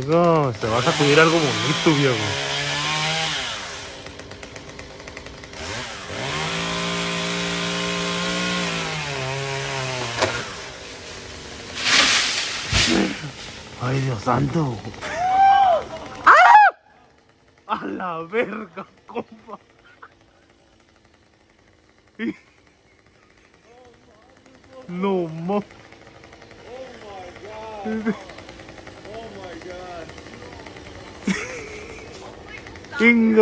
No, se va a sacudir algo bonito, viejo. Ay, Dios santo. ¡Ah! A la verga, compa. No, mo. Oh my god. Oh my god. Inga.